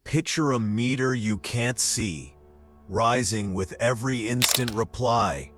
Picture a meter you can't see, rising with every instant reply,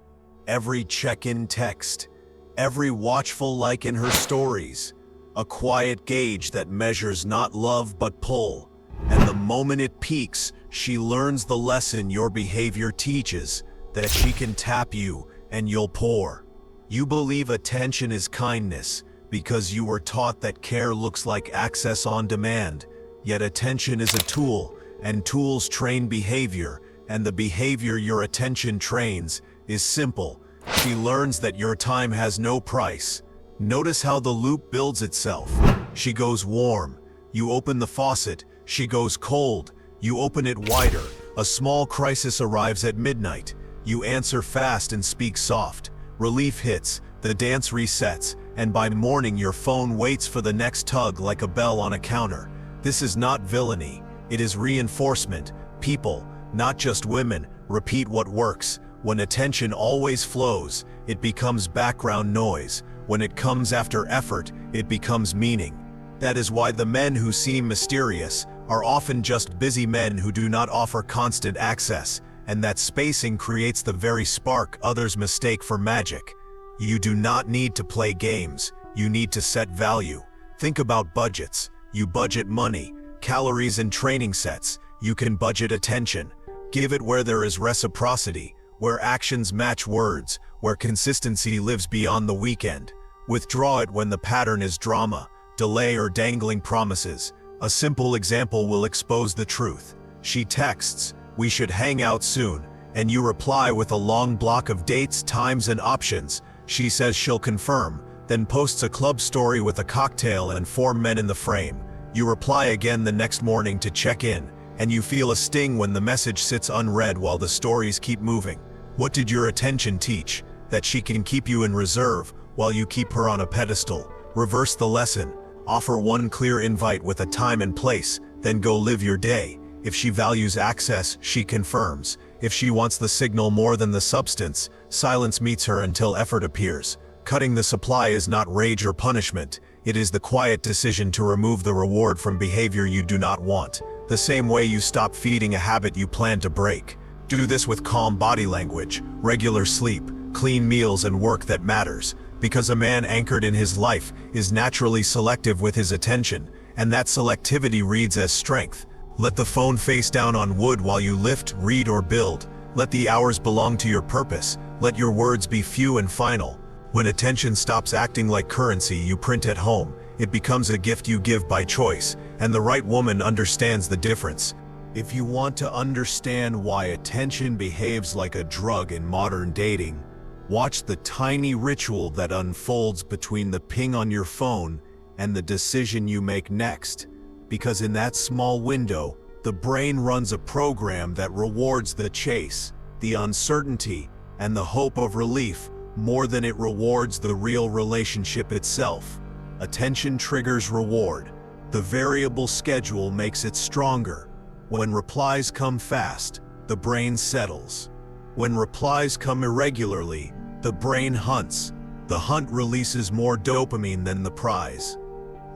every check-in text, every watchful like in her stories, a quiet gauge that measures not love but pull. And the moment it peaks, she learns the lesson your behavior teaches, that she can tap you and you'll pour. You believe attention is kindness because you were taught that care looks like access on demand. Yet attention is a tool, and tools train behavior, and the behavior your attention trains is simple. She learns that your time has no price. Notice how the loop builds itself. She goes warm. You open the faucet. She goes cold. You open it wider. A small crisis arrives at midnight. You answer fast and speak soft. Relief hits, the dance resets, and by morning your phone waits for the next tug like a bell on a counter. This is not villainy, it is reinforcement. People, not just women, repeat what works. When attention always flows, it becomes background noise. When it comes after effort, it becomes meaning. That is why the men who seem mysterious are often just busy men who do not offer constant access, and that spacing creates the very spark others mistake for magic. You do not need to play games, you need to set value. Think about budgets. You budget money, calories and training sets. You can budget attention. Give it where there is reciprocity, where actions match words, where consistency lives beyond the weekend. Withdraw it when the pattern is drama, delay or dangling promises. A simple example will expose the truth. She texts, "We should hang out soon," and you reply with a long block of dates, times and options. She says she'll confirm, then posts a club story with a cocktail and 4 men in the frame. You reply again the next morning to check in, and you feel a sting when the message sits unread while the stories keep moving. What did your attention teach? That she can keep you in reserve while you keep her on a pedestal. Reverse the lesson. Offer one clear invite with a time and place, then go live your day. If she values access, she confirms. If she wants the signal more than the substance, silence meets her until effort appears. Cutting the supply is not rage or punishment. It is the quiet decision to remove the reward from behavior you do not want. The same way you stop feeding a habit you plan to break. Do this with calm body language, regular sleep, clean meals and work that matters. Because a man anchored in his life is naturally selective with his attention, and that selectivity reads as strength. Let the phone face down on wood while you lift, read or build. Let the hours belong to your purpose. Let your words be few and final. When attention stops acting like currency you print at home, it becomes a gift you give by choice, and the right woman understands the difference. If you want to understand why attention behaves like a drug in modern dating, watch the tiny ritual that unfolds between the ping on your phone and the decision you make next. Because in that small window, the brain runs a program that rewards the chase, the uncertainty, and the hope of relief more than it rewards the real relationship itself. Attention triggers reward. The variable schedule makes it stronger. When replies come fast, the brain settles. When replies come irregularly, the brain hunts. The hunt releases more dopamine than the prize.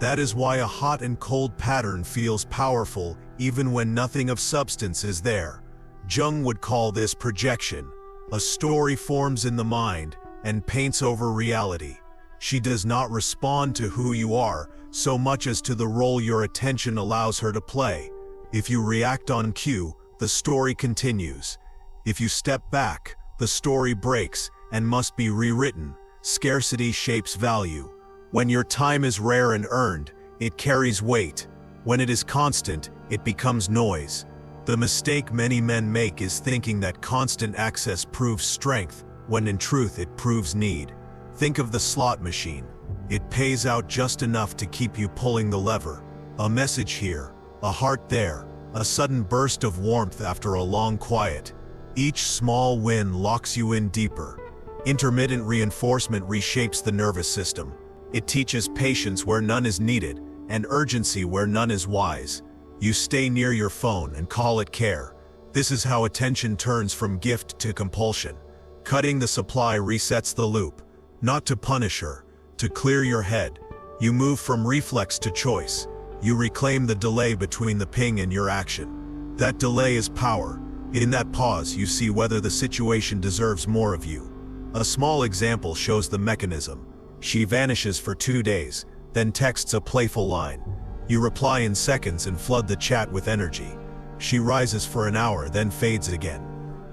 That is why a hot and cold pattern feels powerful even when nothing of substance is there. Jung would call this projection. A story forms in the mind and paints over reality. She does not respond to who you are so much as to the role your attention allows her to play. If you react on cue, the story continues. If you step back, the story breaks and must be rewritten. Scarcity shapes value. When your time is rare and earned, it carries weight. When it is constant, it becomes noise. The mistake many men make is thinking that constant access proves strength, when in truth it proves need. Think of the slot machine. It pays out just enough to keep you pulling the lever. A message here, a heart there, a sudden burst of warmth after a long quiet. Each small win locks you in deeper. Intermittent reinforcement reshapes the nervous system. It teaches patience where none is needed, and urgency where none is wise. You stay near your phone and call it care. This is how attention turns from gift to compulsion. Cutting the supply resets the loop. Not to punish her, to clear your head. You move from reflex to choice. You reclaim the delay between the ping and your action. That delay is power. In that pause, you see whether the situation deserves more of you. A small example shows the mechanism. She vanishes for 2 days, then texts a playful line. You reply in seconds and flood the chat with energy. She rises for an hour, then fades again.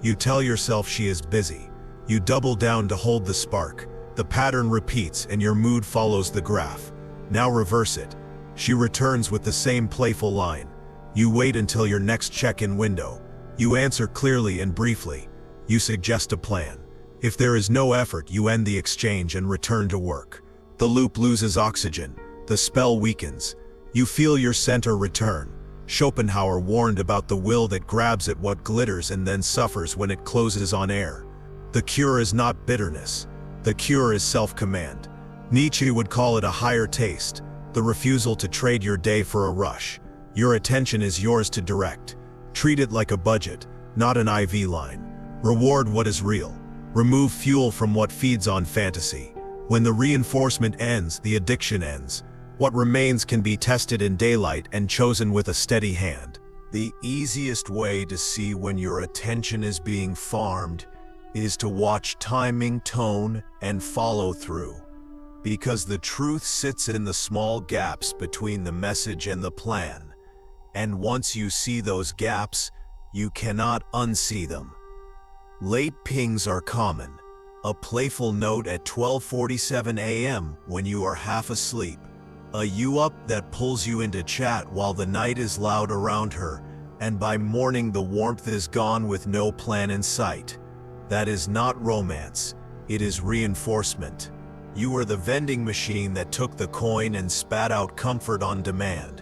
You tell yourself she is busy. You double down to hold the spark. The pattern repeats and your mood follows the graph. Now reverse it. She returns with the same playful line. You wait until your next check-in window. You answer clearly and briefly. You suggest a plan. If there is no effort, you end the exchange and return to work. The loop loses oxygen. The spell weakens. You feel your center return. Schopenhauer warned about the will that grabs at what glitters and then suffers when it closes on air. The cure is not bitterness. The cure is self-command. Nietzsche would call it a higher taste, the refusal to trade your day for a rush. Your attention is yours to direct. Treat it like a budget, not an IV line. Reward what is real. Remove fuel from what feeds on fantasy. When the reinforcement ends, the addiction ends. What remains can be tested in daylight and chosen with a steady hand. The easiest way to see when your attention is being farmed is to watch timing, tone, and follow through. Because the truth sits in the small gaps between the message and the plan. And once you see those gaps, you cannot unsee them. Late pings are common. A playful note at 12:47 a.m. when you are half asleep. A you up that pulls you into chat while the night is loud around her, and by morning the warmth is gone with no plan in sight. That is not romance, it is reinforcement. You are the vending machine that took the coin and spat out comfort on demand.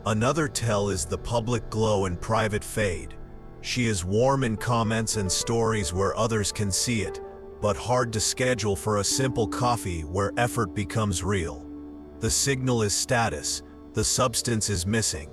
Another tell is the public glow and private fade. She is warm in comments and stories where others can see it, but hard to schedule for a simple coffee where effort becomes real. The signal is status, the substance is missing.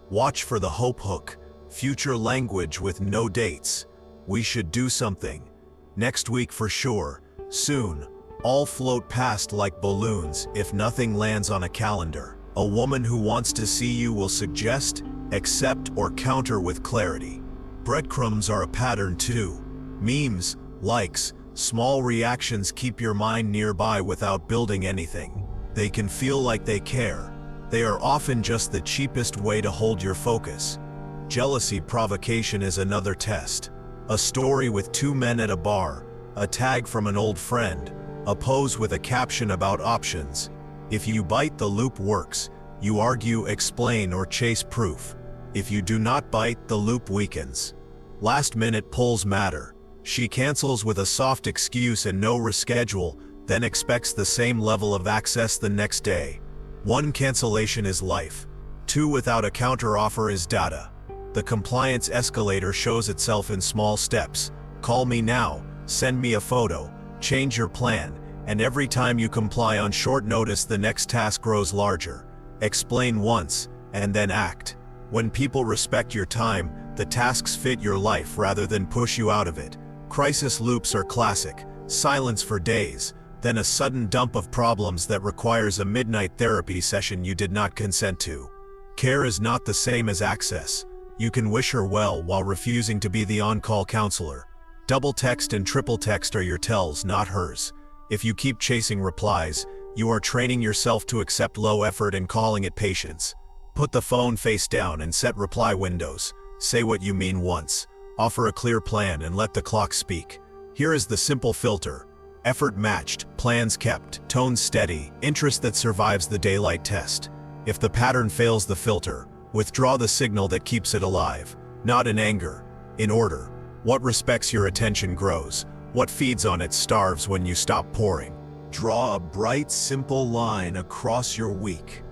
Watch for the hope hook, future language with no dates. We should do something. Next week for sure, soon. All float past like balloons if nothing lands on a calendar. A woman who wants to see you will suggest, accept, or counter with clarity. Breadcrumbs are a pattern too. Memes, likes, small reactions keep your mind nearby without building anything. They can feel like they care. They are often just the cheapest way to hold your focus. Jealousy provocation is another test. A story with 2 men at a bar, a tag from an old friend, a pose with a caption about options. If you bite, the loop works. You argue, explain, or chase proof. If you do not bite, the loop weakens. Last-minute pulls matter. She cancels with a soft excuse and no reschedule, then expects the same level of access the next day. 1 cancellation is life. 2 without a counteroffer is data. The compliance escalator shows itself in small steps. Call me now, send me a photo, change your plan, and every time you comply on short notice, the next task grows larger. Explain once, and then act. When people respect your time, the tasks fit your life rather than push you out of it. Crisis loops are classic. Silence for days, then a sudden dump of problems that requires a midnight therapy session you did not consent to. Care is not the same as access. You can wish her well while refusing to be the on-call counselor. Double text and triple text are your tells, not hers. If you keep chasing replies, you are training yourself to accept low effort and calling it patience. Put the phone face down and set reply windows. Say what you mean once. Offer a clear plan and let the clock speak. Here is the simple filter. Effort matched, plans kept, tone steady, interest that survives the daylight test. If the pattern fails the filter, withdraw the signal that keeps it alive. Not in anger, in order. What respects your attention grows. What feeds on it starves when you stop pouring. Draw a bright, simple line across your week.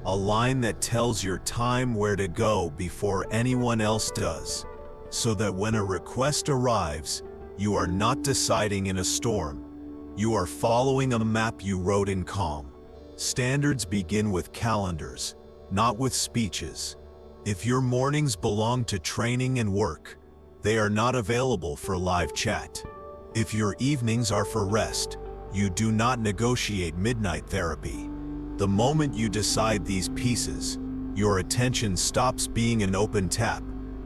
A line that tells your time where to go before anyone else does. So that when a request arrives, you are not deciding in a storm. You are following a map you wrote in calm. Standards begin with calendars, not with speeches. If your mornings belong to training and work, they are not available for live chat. If your evenings are for rest, you do not negotiate midnight therapy. The moment you decide these pieces, Your attention stops being an open tap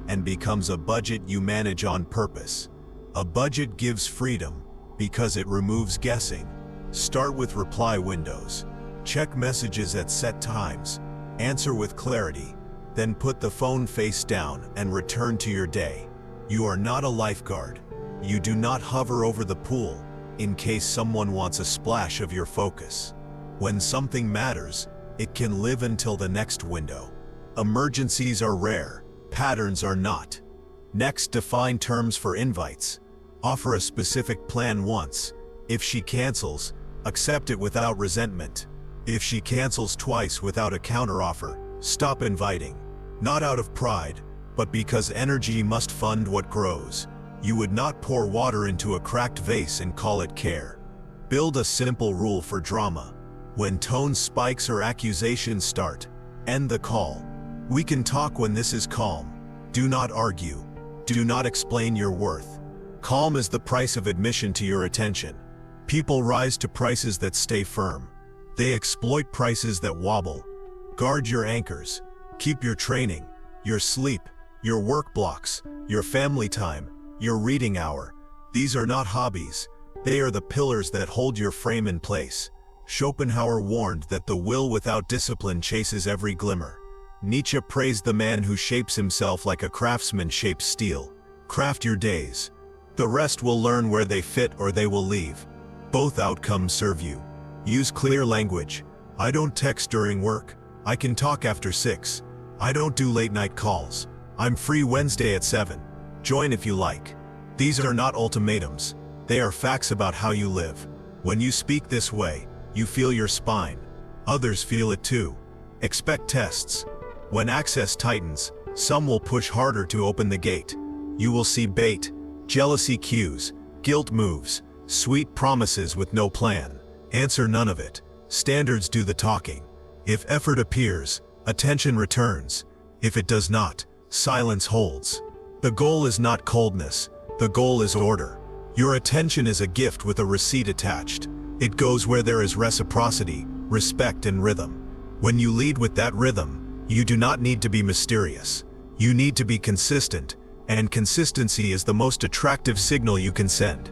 and becomes a budget you manage on purpose. A budget gives freedom because it removes guessing. Start with reply windows. Check messages at set times. Answer with clarity. Then put the phone face down and return to your day. You are not a lifeguard. You do not hover over the pool in case someone wants a splash of your focus. When something matters, it can live until the next window. Emergencies are rare, patterns are not. Next, define terms for invites. Offer a specific plan once. If she cancels, accept it without resentment. If she cancels twice without a counteroffer, stop inviting. Not out of pride, but because energy must fund what grows. You would not pour water into a cracked vase and call it care. Build a simple rule for drama. When tone spikes or accusations start, end the call. We can talk when this is calm. Do not argue. Do not explain your worth. Calm is the price of admission to your attention. People rise to prices that stay firm. They exploit prices that wobble. Guard your anchors. Keep your training, your sleep, your work blocks, your family time, your reading hour. These are not hobbies. They are the pillars that hold your frame in place. Schopenhauer warned that the will without discipline chases every glimmer. Nietzsche praised the man who shapes himself like a craftsman shapes steel. Craft your days. The rest will learn where they fit or they will leave. Both outcomes serve you. Use clear language. I don't text during work. I can talk after 6. I don't do late night calls. I'm free Wednesday at 7. Join if you like. These are not ultimatums. They are facts about how you live. When you speak this way, you feel your spine. Others feel it too. Expect tests. When access tightens, some will push harder to open the gate. You will see bait, jealousy cues, guilt moves, sweet promises with no plan. Answer none of it. Standards do the talking. If effort appears, attention returns. If it does not, silence holds. The goal is not coldness. The goal is order. Your attention is a gift with a receipt attached. It goes where there is reciprocity, respect, and rhythm. When you lead with that rhythm, you do not need to be mysterious. You need to be consistent, and consistency is the most attractive signal you can send.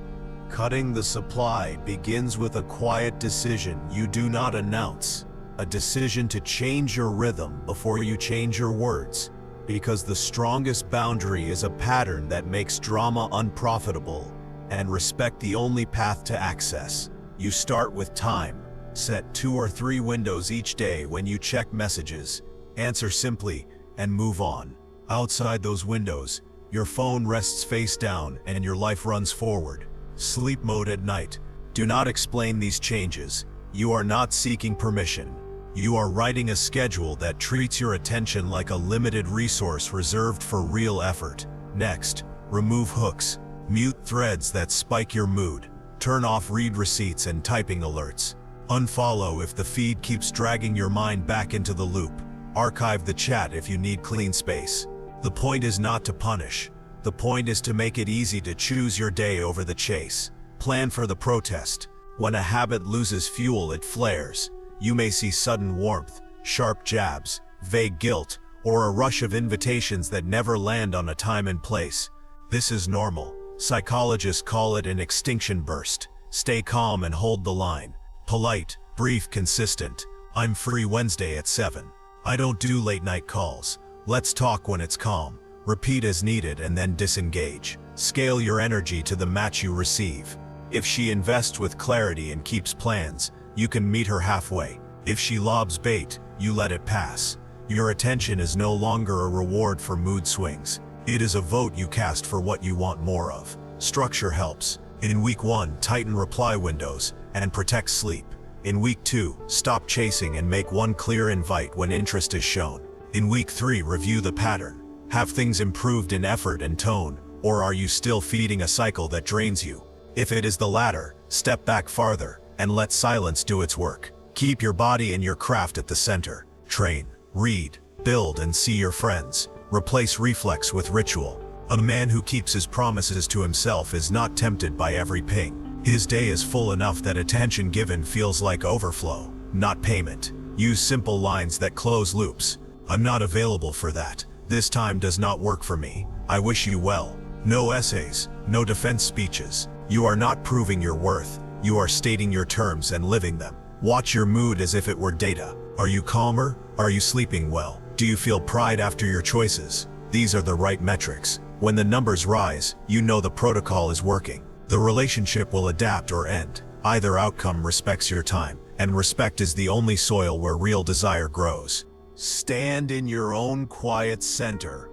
Cutting the supply begins with a quiet decision you do not announce. A decision to change your rhythm before you change your words. Because the strongest boundary is a pattern that makes drama unprofitable, and respect the only path to access. You start with time. Set 2 or 3 windows each day when you check messages. Answer simply and move on. Outside those windows, your phone rests face down and your life runs forward. Sleep mode at night. Do not explain these changes. You are not seeking permission. You are writing a schedule that treats your attention like a limited resource reserved for real effort. Next, remove hooks. Mute threads that spike your mood. Turn off read receipts and typing alerts. Unfollow if the feed keeps dragging your mind back into the loop. Archive the chat if you need clean space. The point is not to punish. The point is to make it easy to choose your day over the chase. Plan for the protest. When a habit loses fuel, it flares. You may see sudden warmth, sharp jabs, vague guilt, or a rush of invitations that never land on a time and place. This is normal. Psychologists call it an extinction burst. Stay calm and hold the line. Polite, brief, consistent. I'm free Wednesday at 7. I don't do late night calls. Let's talk when it's calm. Repeat as needed and then disengage. Scale your energy to the match you receive. If she invests with clarity and keeps plans, you can meet her halfway. If she lobs bait, you let it pass. Your attention is no longer a reward for mood swings. It is a vote you cast for what you want more of. Structure helps. In week 1, tighten reply windows and protect sleep. In week 2, stop chasing and make one clear invite when interest is shown. In week 3, review the pattern. Have things improved in effort and tone, or are you still feeding a cycle that drains you? If it is the latter, step back farther and let silence do its work. Keep your body and your craft at the center. Train, read, build, and see your friends. Replace reflex with ritual. A man who keeps his promises to himself is not tempted by every ping. His day is full enough that attention given feels like overflow, not payment. Use simple lines that close loops. I'm not available for that. This time does not work for me. I wish you well. No essays, no defense speeches. You are not proving your worth. You are stating your terms and living them. Watch your mood as if it were data. Are you calmer? Are you sleeping well? Do you feel pride after your choices? These are the right metrics. When the numbers rise, you know the protocol is working. The relationship will adapt or end. Either outcome respects your time, and respect is the only soil where real desire grows. Stand in your own quiet center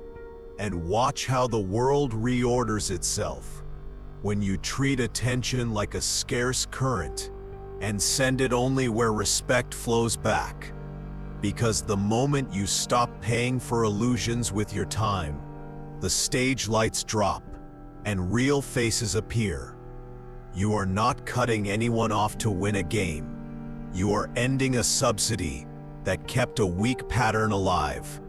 and watch how the world reorders itself. When you treat attention like a scarce current and send it only where respect flows back. Because the moment you stop paying for illusions with your time, the stage lights drop and real faces appear. You are not cutting anyone off to win a game. You are ending a subsidy that kept a weak pattern alive.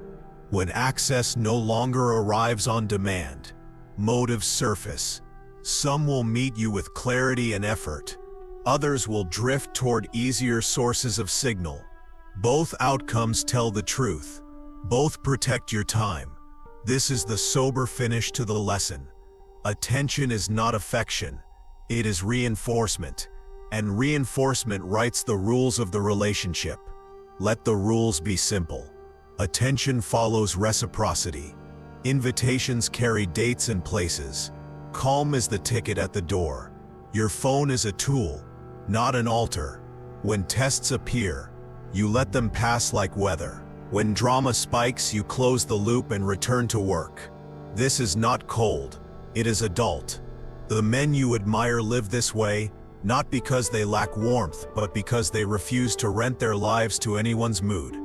When access no longer arrives on demand, motives surface. Some will meet you with clarity and effort. Others will drift toward easier sources of signal. Both outcomes tell the truth. Both protect your time. This is the sober finish to the lesson. Attention is not affection. It is reinforcement. And reinforcement writes the rules of the relationship. Let the rules be simple. Attention follows reciprocity. Invitations carry dates and places. Calm is the ticket at the door. Your phone is a tool, not an altar. When tests appear, you let them pass like weather. When drama spikes, you close the loop and return to work. This is not cold, it is adult. The men you admire live this way, not because they lack warmth, but because they refuse to rent their lives to anyone's mood.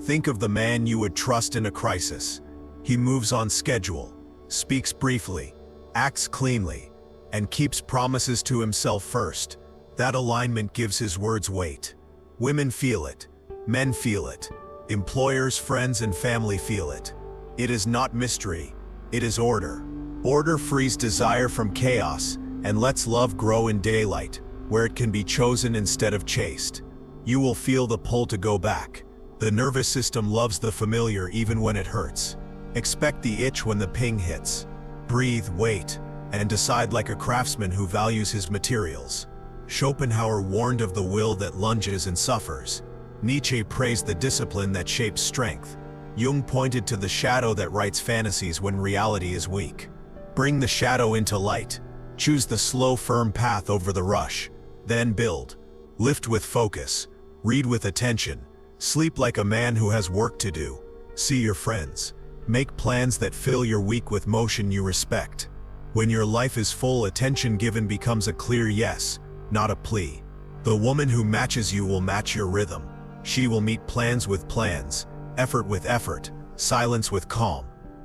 Think of the man you would trust in a crisis. He moves on schedule, speaks briefly, acts cleanly, and keeps promises to himself first. That alignment gives his words weight. Women feel it. Men feel it. Employers, friends, and family feel it. It is not mystery. It is order. Order frees desire from chaos and lets love grow in daylight, where it can be chosen instead of chased. You will feel the pull to go back. The nervous system loves the familiar even when it hurts. Expect the itch when the ping hits. Breathe, wait, and decide like a craftsman who values his materials. Schopenhauer warned of the will that lunges and suffers. Nietzsche praised the discipline that shapes strength. Jung pointed to the shadow that writes fantasies when reality is weak. Bring the shadow into light. Choose the slow, firm path over the rush. Then build. Lift with focus. Read with attention. Sleep like a man who has work to do. See your friends. Make plans that fill your week with motion you respect. When your life is full, attention given becomes a clear yes, not a plea. The woman who matches you will match your rhythm. She will meet plans with plans, effort with effort, silence with calm.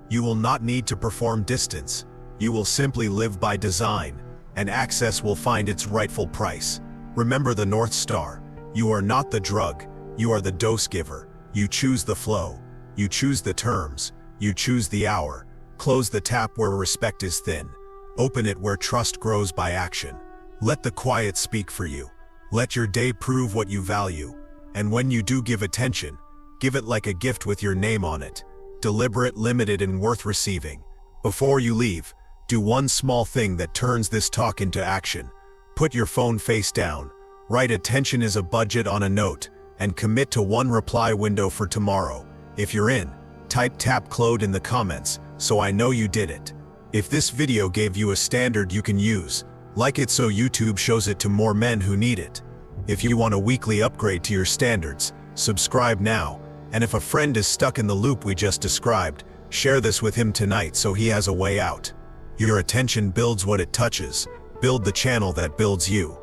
You will not need to perform distance. You will simply live by design, and access will find its rightful price. Remember the North Star. You are not the drug. You are the dose giver. You choose the flow. You choose the terms. You choose the hour. Close the tap where respect is thin. Open it where trust grows by action. Let the quiet speak for you. Let your day prove what you value. And when you do give attention, give it like a gift with your name on it. Deliberate, limited, and worth receiving. Before you leave, do one small thing that turns this talk into action. Put your phone face down. Write attention is a budget on a note, and commit to one reply window for tomorrow. If you're in, type tap clode in the comments, so I know you did it. If this video gave you a standard you can use, like it so YouTube shows it to more men who need it. If you want a weekly upgrade to your standards, subscribe now. And if a friend is stuck in the loop we just described, share this with him tonight so he has a way out. Your attention builds what it touches. Build the channel that builds you.